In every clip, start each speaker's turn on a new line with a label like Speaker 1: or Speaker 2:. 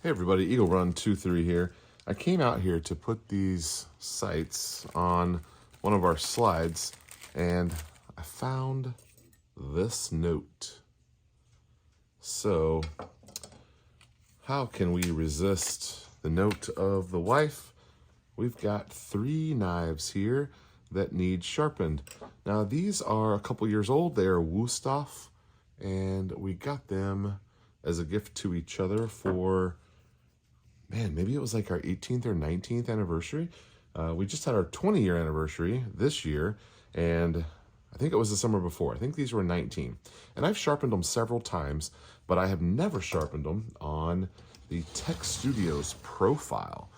Speaker 1: Hey everybody, Eagle Run 23 here. I came out here to put these sights on one of our slides and I found this note. So, how can we resist the note of the wife? We've got 3 knives here that need sharpened. Now these are a couple years old. They are Wusthof and we got them as a gift to each other for maybe it was like our 18th or 19th anniversary. We just had our 20-year anniversary this year, and I think it was the summer before. I think these were 19. And I've sharpened them several times, but I have never sharpened them on the Tech Studios profile.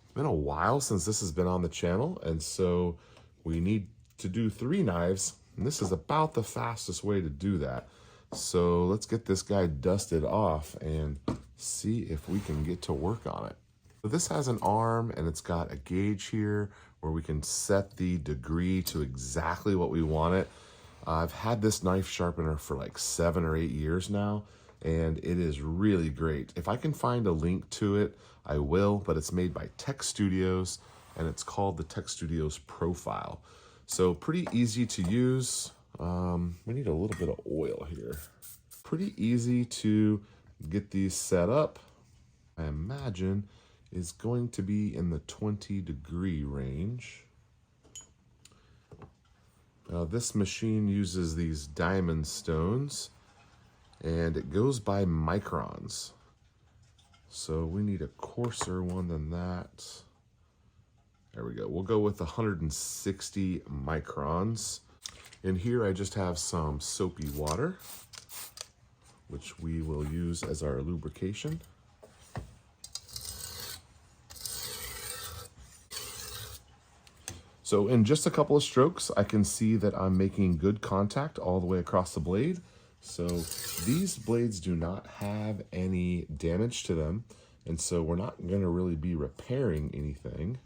Speaker 1: It's been a while since this has been on the channel, and so we need to do 3 knives, and this is about the fastest way to do that. So let's get this guy dusted off and see if we can get to work on it. So this has an arm and it's got a gauge here where we can set the degree to exactly what we want it. I've had this knife sharpener for like 7 or 8 years now, and it is really great. If I can find a link to it, I will, but it's made by Tech Studios and it's called the Tech Studios Profile. So pretty easy to use. We need a little bit of oil here. Pretty easy to get these set up. I imagine is going to be in the 20-degree range. Now this machine uses these diamond stones and it goes by microns. So we need a coarser one than that. There we go. We'll go with 160 microns. In here I just have some soapy water, which we will use as our lubrication. So in just a couple of strokes, I can see that I'm making good contact all the way across the blade. So these blades do not have any damage to them, and so we're not going to really be repairing anything.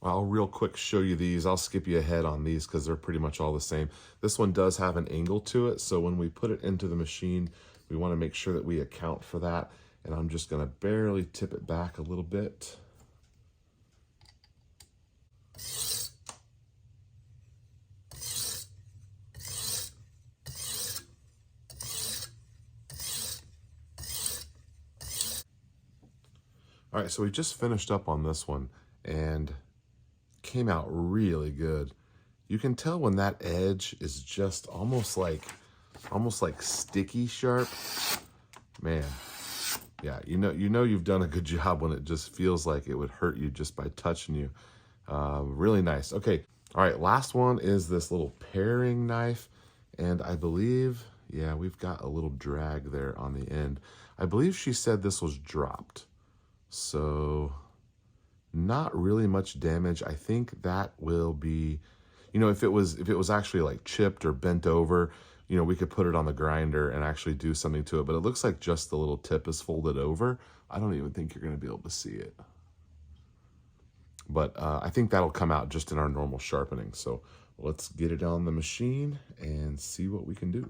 Speaker 1: I'll real quick show you these. I'll skip you ahead on these because they're pretty much all the same. This one does have an angle to it, so when we put it into the machine, we want to make sure that we account for that. And I'm just going to barely tip it back a little bit. All right, so we just finished up on this one and came out really good. You can tell when that edge is just almost like sticky sharp. Man, yeah, you know you've done a good job when it just feels like it would hurt you just by touching you. Really nice. Okay, all right, last one is this little paring knife, and I believe, yeah, we've got a little drag there on the end. I believe she said this was dropped. So not really much damage. I think that will be, if it was actually like chipped or bent over, we could put it on the grinder and actually do something to it. But it looks like just the little tip is folded over. I don't even think you're going to be able to see it. But I think that'll come out just in our normal sharpening. So let's get it on the machine and see what we can do.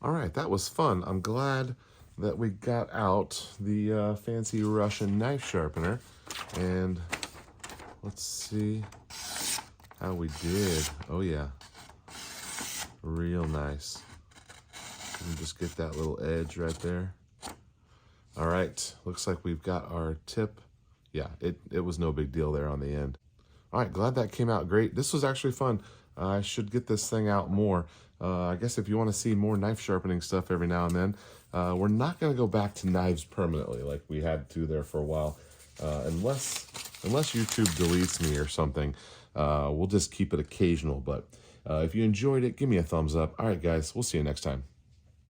Speaker 1: All right, that was fun. I'm glad that we got out the fancy Russian knife sharpener. And let's see how we did. Oh yeah, real nice. And just get that little edge right there. All right, looks like we've got our tip. Yeah, it was no big deal there on the end. All right, glad that came out great. This was actually fun. I should get this thing out more. I guess if you want to see more knife sharpening stuff every now and then, we're not going to go back to knives permanently like we had to there for a while. Unless YouTube deletes me or something, we'll just keep it occasional. But if you enjoyed it, give me a thumbs up. All right, guys, we'll see you next time.